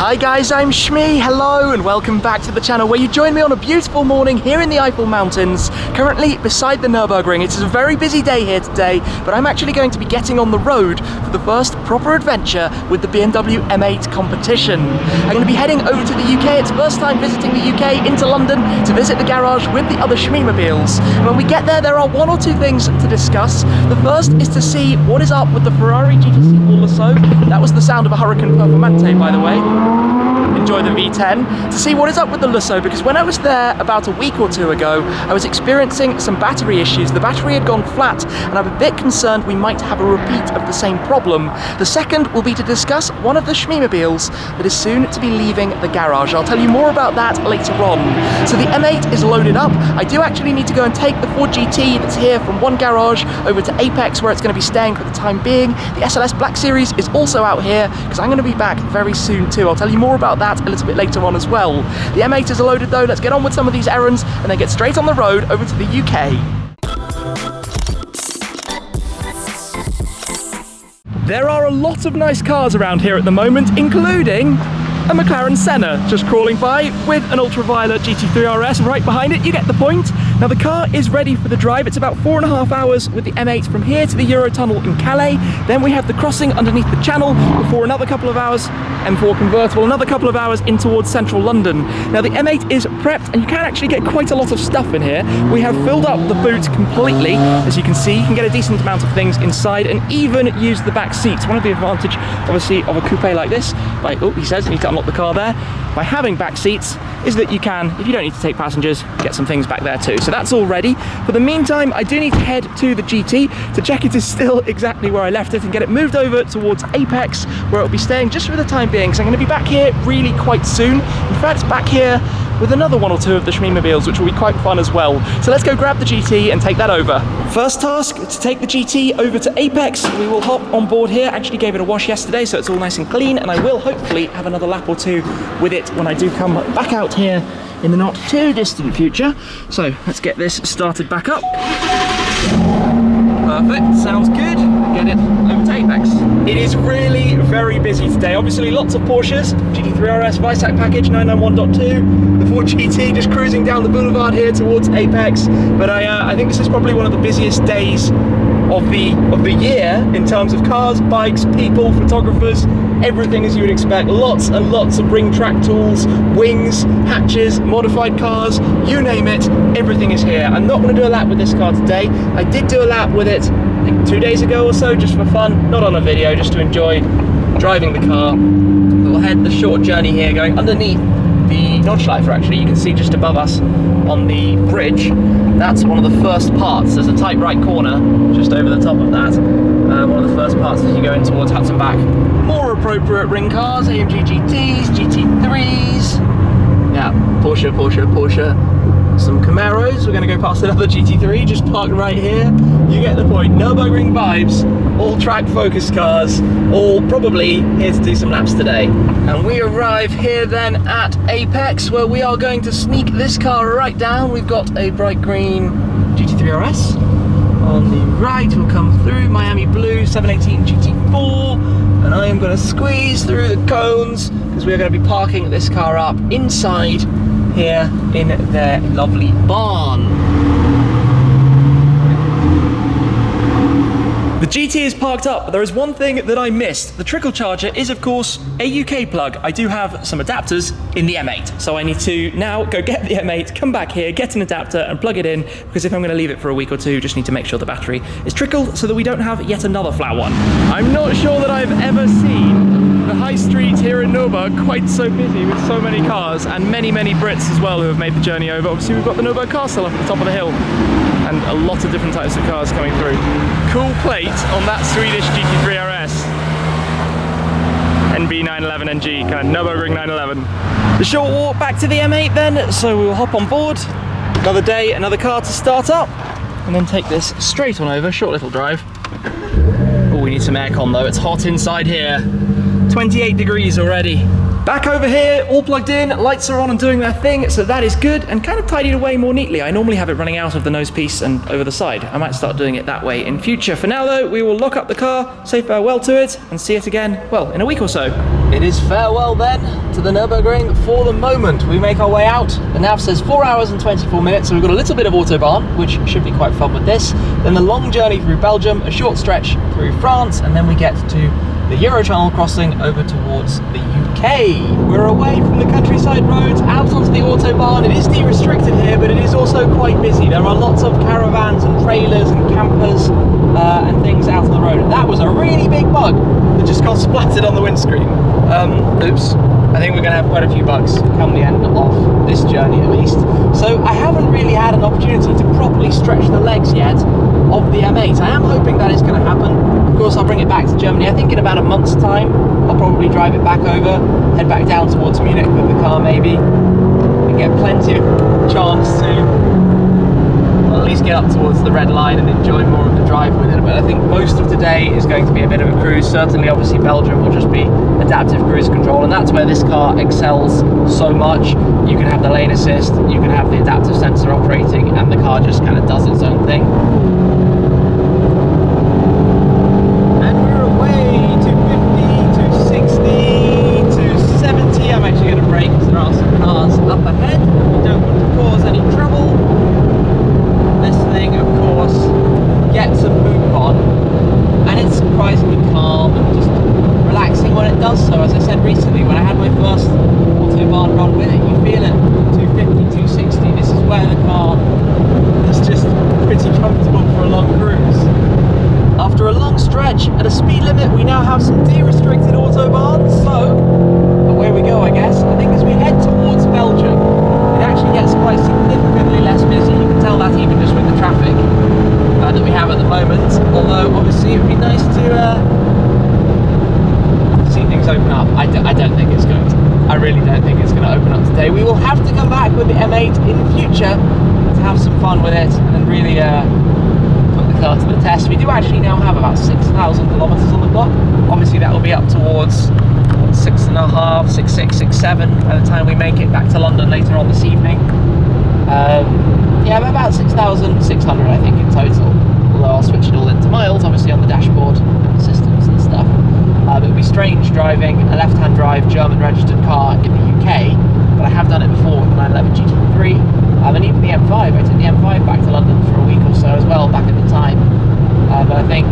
Hi guys, I'm Shmee, hello and welcome back to the channel where you join me on a beautiful morning here in the Eifel Mountains, currently beside the Nurburgring. It is a very busy day here today, but I'm actually going to be getting on the road for the first proper adventure with the BMW M8 competition. I'm going to be heading over to the UK. It's first time visiting the UK, into London to visit the garage with the other Shmeemobiles. And when we get there are one or two things to discuss. The first is to see what is up with the Ferrari GT or Lusso. That was the sound of a Hurricane Performante, by the way. Enjoy the V10, to see what is up with the Lusso, because when I was there about a week or two ago, I was experiencing some battery issues. The battery had gone flat, and I'm a bit concerned we might have a repeat of the same problem. The second will be to discuss one of the Shmeemobiles that is soon to be leaving the garage. I'll tell you more about that later on. So the M8 is loaded up. I do actually need to go and take the Ford GT that's here from one garage over to Apex, where it's going to be staying for the time being. The SLS Black Series is also out here, because I'm going to be back very soon too. I'll tell you more about that a little bit later on as well. The M8 is loaded though. Let's get on with some of these errands and then get straight on the road over to the UK. There are a lot of nice cars around here at the moment, including a McLaren Senna just crawling by with an ultraviolet GT3 RS right behind it. You get the point. Now the car is ready for the drive. It's about 4.5 hours with the M8 from here to the Eurotunnel in Calais. Then we have the crossing underneath the channel before another couple of hours, M4 convertible, another couple of hours in towards central London. Now the M8 is prepped and you can actually get quite a lot of stuff in here. We have filled up the boot completely. As you can see, you can get a decent amount of things inside and even use the back seats. One of the advantages, obviously, of a coupe like this, like, oh, he says you need to unlock the car there, by having back seats, is that you can, if you don't need to take passengers, get some things back there too. So that's all ready. For the meantime, I do need to head to the GT to check it is still exactly where I left it and get it moved over towards Apex, where it'll be staying just for the time being, because I'm going to be back here really quite soon. In fact, back here with another one or two of the Shmeemobiles, which will be quite fun as well. So let's go grab the GT and take that over. First task, to take the GT over to Apex. We will hop on board here. I actually gave it a wash yesterday, so it's all nice and clean, and I will hopefully have another lap or two with it when I do come back out here in the not too distant future. So let's get this started back up. Perfect, sounds good. Get it over to Apex. It is really very busy today. Obviously lots of Porsches, GT3 RS, Visac package 991.2, the Ford GT just cruising down the boulevard here towards Apex. But I think this is probably one of the busiest days of the year in terms of cars, bikes, people, photographers, everything as you would expect. Lots and lots of ring track tools, wings, hatches, modified cars, you name it, everything is here. I'm not going to do a lap with this car today. I did do a lap with it, I think 2 days ago or so, just for fun, not on a video, just to enjoy driving the car. We'll head the short journey here, going underneath the Nordschleifer. Actually, you can see just above us on the bridge, that's one of the first parts. There's a tight right corner just over the top of that. One of the first parts as you go in towards Hudson Back. More appropriate ring cars, AMG GTs, GT3s, yeah, Porsche. Some Camaros. We're going to go past another GT3 just parked right here. You get the point. Nurburgring vibes, all track focused cars, all probably here to do some laps today. And we arrive here then at Apex, where we are going to sneak this car right down. We've got a bright green GT3 RS. On the right we'll come through Miami Blue 718 GT4, and I am going to squeeze through the cones because we're going to be parking this car up inside here in their lovely barn. The GT is parked up, but there is one thing that I missed. The trickle charger is of course a UK plug. I do have some adapters in the M8, so I need to now go get the M8, come back here, get an adapter and plug it in, because if I'm going to leave it for a week or two, just need to make sure the battery is trickled so that we don't have yet another flat one. I'm not sure that I've ever seen the high street here in Nurburg quite so busy with so many cars, and many Brits as well who have made the journey over. Obviously we've got the Nurburg Castle up at the top of the hill, and a lot of different types of cars coming through. Cool plate on that Swedish GT3 RS. NB 911NG, kind of Nurburgring 911. The short walk back to the M8 then, so we will hop on board. Another day, another car to start up, and then take this straight on over, short little drive. Oh, we need some aircon though, it's hot inside here. 28 degrees already. Back over here, all plugged in, lights are on and doing their thing, so that is good, and kind of tidied away more neatly. I normally have it running out of the nose piece and over the side. I might start doing it that way in future. For now though, we will lock up the car, say farewell to it, and see it again, well, in a week or so. It is farewell then to the Nurburgring for the moment. We make our way out. The nav says 4 hours and 24 minutes, so we've got a little bit of Autobahn, which should be quite fun with this. Then the long journey through Belgium, a short stretch through France, and then we get to the Eurotunnel crossing over towards the UK. We're away from the countryside roads, out onto the Autobahn. It is de-restricted here, but it is also quite busy. There are lots of caravans and trailers and campers and things out on the road. And that was a really big bug that just got splattered on the windscreen. Oops. I think we're going to have quite a few bugs come the end of this journey at least. So I haven't really had an opportunity to properly stretch the legs yet of the M8. I am hoping that is going to happen. Of course, I'll bring it back to Germany. I think in about a month's time, I'll probably drive it back over, head back down towards Munich with the car maybe, and get plenty of chance to at least get up towards the red line and enjoy more of the drive with it. But I think most of today is going to be a bit of a cruise. Certainly, obviously, Belgium will just be adaptive cruise control, and that's where this car excels so much. You can have the lane assist, you can have the adaptive sensor operating, and the car just kind of does its own thing. And we're away to 50, to 60, to 70. I'm actually going to brake because there are some cars up ahead. We don't want to cause any trouble. This thing, of course, gets a move on, and it's surprisingly calm and just relaxing when it does so. As I said recently, when I had my first Autobahn run with it, you feel it 250, 260. This is where the car is just pretty comfortable for a long cruise. After a long stretch at a speed limit, we now have some de-restricted Autobahns, so away we go, I guess. I think as we head towards Belgium, it actually gets quite significantly less busy. You can tell that even just with the traffic that we have at the moment, although obviously it would be nice to see things open up. I don't think it's going to. I really don't think it's going to open up today. We will have to come back with the M8 in the future to have some fun with it and really put the car to the test. We do actually now have about 6,000 kilometers on the clock. Obviously that will be up towards 6.5, 6.6, 6.7 by the time we make it back to London later on this evening. Yeah, about 6,600 I think in total, although I'll switch it all into miles obviously on the dashboard and the systems and stuff. It would be strange driving a left-hand drive German registered car in the UK, but I have done it before with the 911 GT3 and even the M5. I took the M5 back to London for a week or so as well back at the time, but I think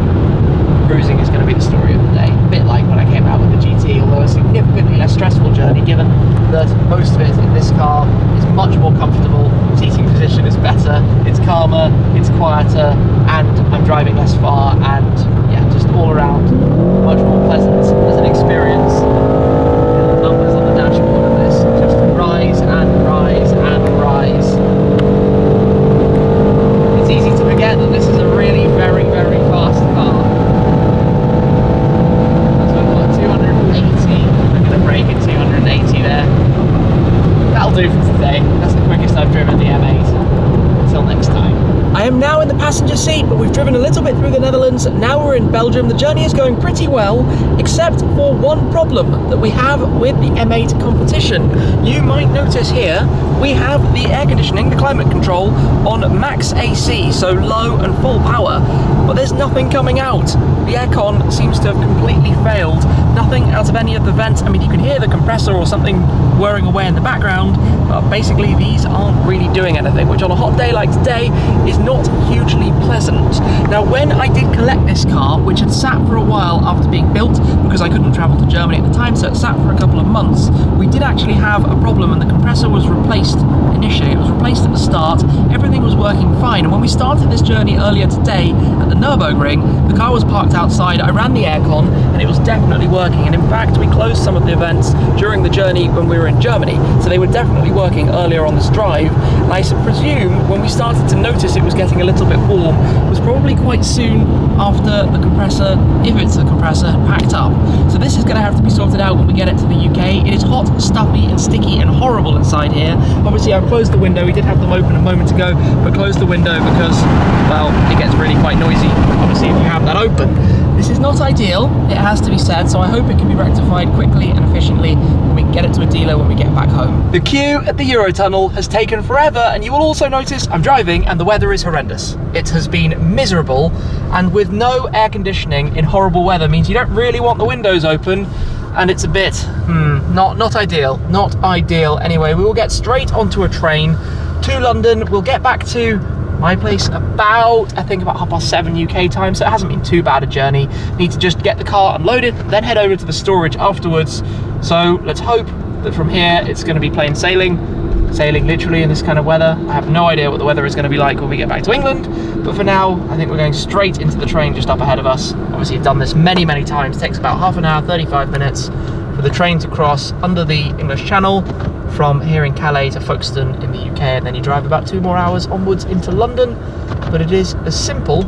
cruising is going to be the story of the day, a bit like when I came out with the GT, although a significantly less stressful journey given that most of it in this car is much more comfortable, seating position is better, it's calmer, it's quieter, and I'm driving less far, and yeah, just all around much more pleasant as an experience. The numbers on the dashboard of this just rise and rise and rise. It's easy to forget that this is a really very, very fast car. Brake at 280 there. That'll do for today. That's the quickest I've driven the M8. Until next time. I am now in the passenger seat, but we've driven a little bit through the Netherlands. Now we're in Belgium. The journey is going pretty well, except for one problem that we have with the M8 competition. You might notice here, we have the air conditioning, the climate control, on max AC, so low and full power, but there's nothing coming out. The aircon seems to have completely failed. Nothing out of any of the vents. I mean, you can hear the compressor or something whirring away in the background, but basically these aren't really doing anything, which on a hot day like today is not hugely pleasant. Now, when I did collect this car, which had sat for a while after being built, because I couldn't travel to Germany at the time, so it sat for a couple of months, we did actually have a problem, and the compressor was replaced initially. It was replaced at the start, everything was working fine, and when we started this journey earlier today at the Nurburgring, the car was parked outside, I ran the aircon, and it was definitely working, and in fact we closed some of the events during the journey when we were in Germany, so they were definitely working earlier on this drive, and I presume when we started to notice it was getting a little bit warm was probably quite soon after the compressor, if it's a compressor, packed up. So this is going to have to be sorted out when we get it to the UK. It is hot, stuffy and sticky and horrible inside here. Obviously I've closed the window, we did have them open a moment ago, but closed the window because, well, it gets really quite noisy, obviously, if you have that open. This is not ideal, it has to be said, so I hope it can be rectified quickly and efficiently and we can get it to a dealer when we get back home. The queue at the Eurotunnel has taken forever, and you will also notice I'm driving and the weather is horrendous. It has been miserable, and with no air conditioning in horrible weather means you don't really want the windows open, and it's a bit, not ideal, not ideal. Anyway, we will get straight onto a train to London. We'll get back to my place about, I think about 7:30 UK time, so it hasn't been too bad a journey. Need to just get the car unloaded, then head over to the storage afterwards. So let's hope that from here it's going to be plain sailing literally in this kind of weather. I have no idea what the weather is going to be like when we get back to England, but for now I think we're going straight into the train just up ahead of us. Obviously I've done this many times. It takes about half an hour, 35 minutes for the train to cross under the English Channel from here in Calais to Folkestone in the UK, and then you drive about 2 more hours onwards into London. But it is as simple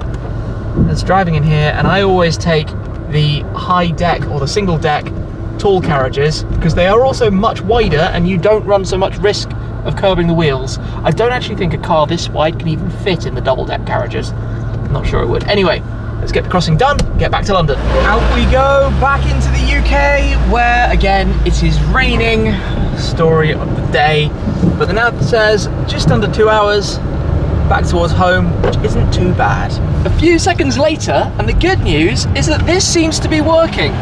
as driving in here, and I always take the high deck or the single deck tall carriages because they are also much wider and you don't run so much risk of curbing the wheels. I don't actually think a car this wide can even fit in the double deck carriages. I'm not sure it would. Anyway, let's get the crossing done, get back to London. Out we go, back into the UK, where again it is raining. Story of the day, but the nav says just under 2 hours back towards home, which isn't too bad. A few seconds later, and the good news is that this seems to be working.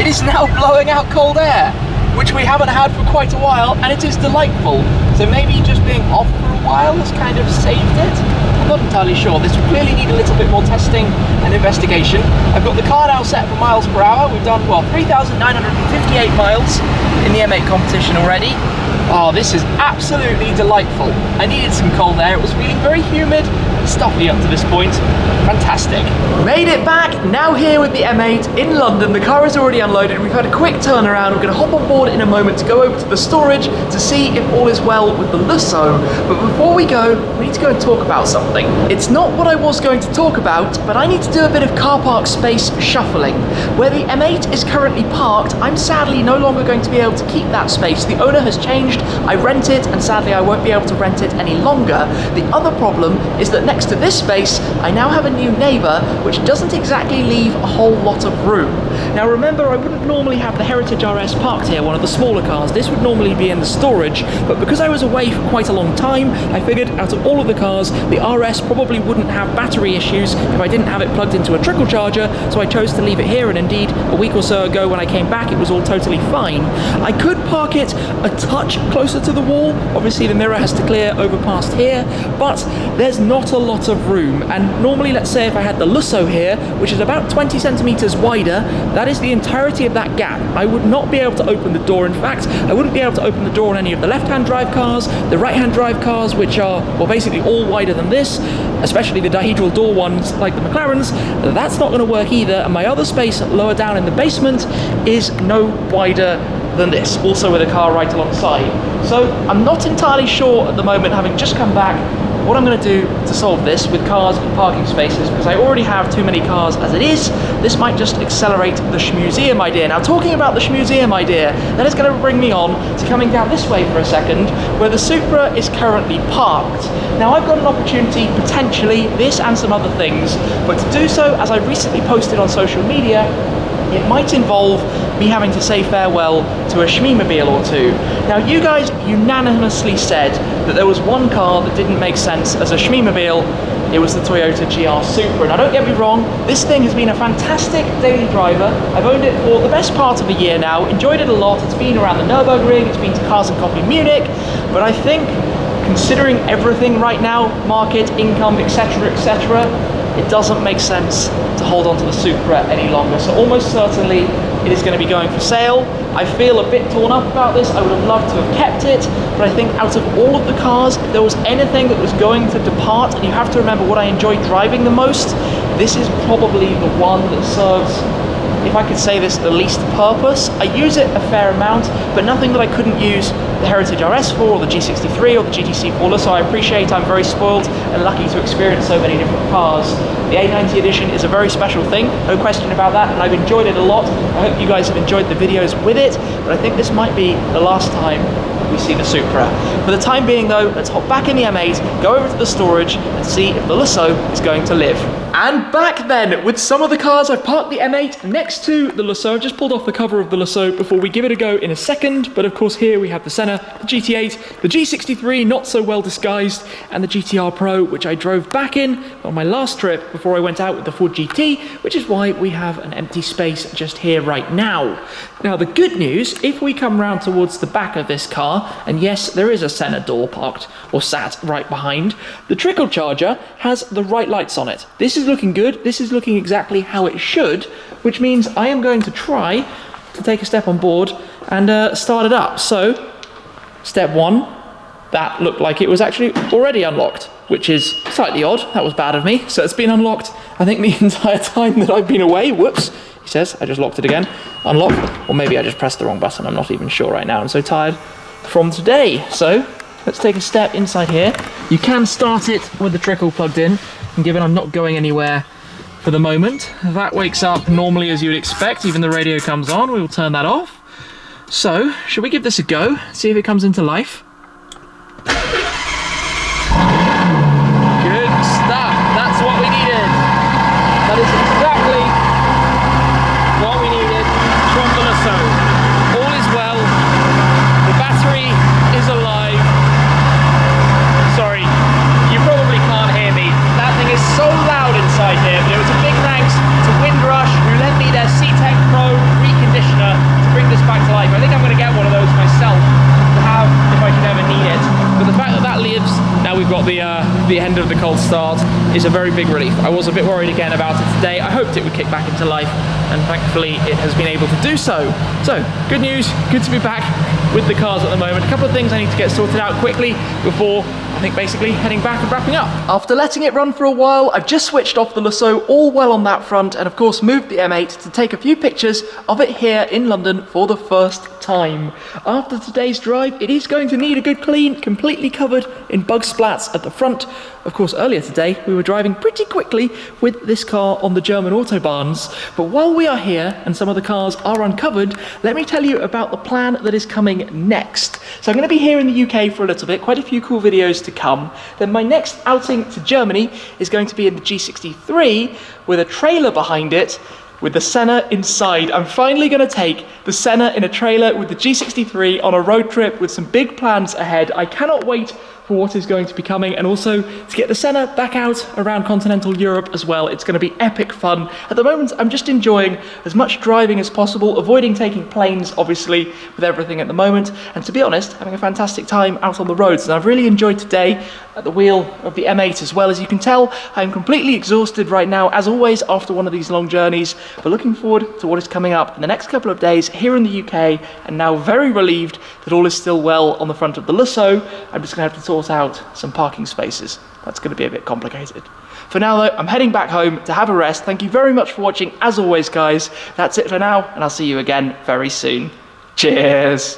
It is now blowing out cold air, which we haven't had for quite a while, and it is delightful. So maybe just being off for a while has kind of saved it. I'm not entirely sure. This would clearly need a little bit more testing and investigation. I've got the car now set for miles per hour. We've done, well, 3,958 miles in the M8 competition already. Oh, this is absolutely delightful. I needed some cold air. It was feeling very humid and stuffy up to this point. Fantastic. Made it back, now here with the M8 in London. The car is already unloaded. We've had a quick turnaround. We're going to hop on board in a moment to go over to the storage to see if all is well with the Lusso. But before we go, we need to go and talk about something. It's not what I was going to talk about, but I need to do a bit of car park space shuffling. Where the M8 is currently parked, I'm sadly no longer going to be able to keep that space. The owner has changed. I rent it, and sadly I won't be able to rent it any longer. The other problem is that next to this space, I now have a new neighbour, which doesn't exactly leave a whole lot of room. Now remember, I wouldn't normally have the Heritage RS parked here, one of the smaller cars. This would normally be in the storage, but because I was away for quite a long time, I figured out of all of the cars, the RS probably wouldn't have battery issues if I didn't have it plugged into a trickle charger, so I chose to leave it here, and indeed, a week or so ago when I came back, it was all totally fine. I could park it a touch closer to the wall. Obviously the mirror has to clear over past here, but there's not a lot of room, and normally, let's say if I had the Lusso here, which is about 20 centimeters wider, that is the entirety of that gap. I would not be able to open the door. In fact, I wouldn't be able to open the door on any of the left-hand drive cars, the right-hand drive cars, which are, well, basically all wider than this, especially the dihedral door ones like the McLarens. That's not going to work either, and my other space lower down in the basement is no wider than this, also with a car right alongside. So I'm not entirely sure at the moment, having just come back, what I'm going to do to solve this with cars and parking spaces, because I already have too many cars as it is. This might just accelerate the Shmuseum idea. Now, talking about the Shmuseum idea, that is going to bring me on to coming down this way for a second, where the Supra is currently parked. Now, I've got an opportunity, potentially, this and some other things, but to do so, as I recently posted on social media, it might involve me having to say farewell to a Shmeemobile or two. Now, you guys unanimously said that there was one car that didn't make sense as a Shmeemobile. It was the Toyota GR Supra. Now, don't get me wrong, this thing has been a fantastic daily driver. I've owned it for the best part of a year now, enjoyed it a lot. It's been around the Nurburgring, it's been to Cars and Coffee Munich, but I think, considering everything right now, market, income, etc., it doesn't make sense to hold on to the Supra any longer. So almost certainly it is going to be going for sale. I feel a bit torn up about this. I would have loved to have kept it, but I think out of all of the cars, if there was anything that was going to depart, and you have to remember what I enjoy driving the most, this is probably the one that serves, if I could say this, the least purpose. I use it a fair amount, but nothing that I couldn't use the Heritage RS for, or the G63, or the GTC for. So I appreciate I'm very spoiled and lucky to experience so many different cars. The A90 edition is a very special thing, no question about that, and I've enjoyed it a lot. I hope you guys have enjoyed the videos with it, but I think this might be the last time we see the Supra. For the time being though, let's hop back in the M8, go over to the storage, and see if the Lusso is going to live. And back then with some of the cars. I've parked the M8 next to the Lusso. I've just pulled off the cover of the Lusso before we give it a go in a second. But of course here we have the Senna, the GT8, the G63, not so well disguised, and the GTR Pro, which I drove back in on my last trip before I went out with the Ford GT, which is why we have an empty space just here right now. Now the good news, if we come round towards the back of this car, and yes, there is a Senna door parked or sat right behind, the trickle charger has the right lights on it. This is looking good. This is looking exactly how it should, which means I am going to try to take a step on board and start it up. So, step one, that looked like it was actually already unlocked, which is slightly odd. That was bad of me. So it's been unlocked, I think, the entire time that I've been away. Whoops. He says, I just locked it again. Unlock, or maybe I just pressed the wrong button. I'm not even sure right now. I'm so tired from today. So let's take a step inside here. You can start it with the trickle plugged in, and given I'm not going anywhere for the moment, that wakes up normally as you would expect. Even the radio comes on. We will turn that off. So should we give this a go, see if it comes into life? Good stuff. That's what we needed. That is exactly what we needed from the Lusso. All is well. The battery is alive. Sorry, you probably can't hear me. That thing is so loud inside here, but it was a big thanks to Windrush, who lent me their C-Tech Pro reconditioner to bring this back to life. I think I'm going to get one of those myself to have if I should ever need it. But the fact that that lives, now we've got the end of the cold start, is a very big relief. I was a bit worried again about it today. I hoped it would kick back into life, and thankfully it has been able to do so. So, good news, good to be back with the cars at the moment. A couple of things I need to get sorted out quickly before, I think, basically heading back and wrapping up. After letting it run for a while, I've just switched off the Lusso, all well on that front, and of course moved the M8 to take a few pictures of it here in London for the first time. After today's drive, it is going to need a good clean, completely covered in bug splats at the front. Of course, earlier today, we were driving pretty quickly with this car on the German Autobahns. But while we are here and some of the cars are uncovered, let me tell you about the plan that is coming next. So I'm going to be here in the UK for a little bit, quite a few cool videos to come. Then my next outing to Germany is going to be in the G63 with a trailer behind it, with the Senna inside. I'm finally going to take the Senna in a trailer with the G63 on a road trip with some big plans ahead. I cannot wait for what is going to be coming, and also to get the Senna back out around continental Europe as well. It's going to be epic fun. At the moment, I'm just enjoying as much driving as possible, avoiding taking planes, obviously, with everything at the moment, and to be honest, having a fantastic time out on the roads. And I've really enjoyed today at the wheel of the M8 as well. As you can tell, I'm completely exhausted right now, as always, after one of these long journeys, but looking forward to what is coming up in the next couple of days here in the UK, and now very relieved that all is still well on the front of the Lusso. I'm just going to have to sort out some parking spaces. That's going to be a bit complicated. For now though, I'm heading back home to have a rest. Thank you very much for watching, as always guys. That's it for now, and I'll see you again very soon. Cheers!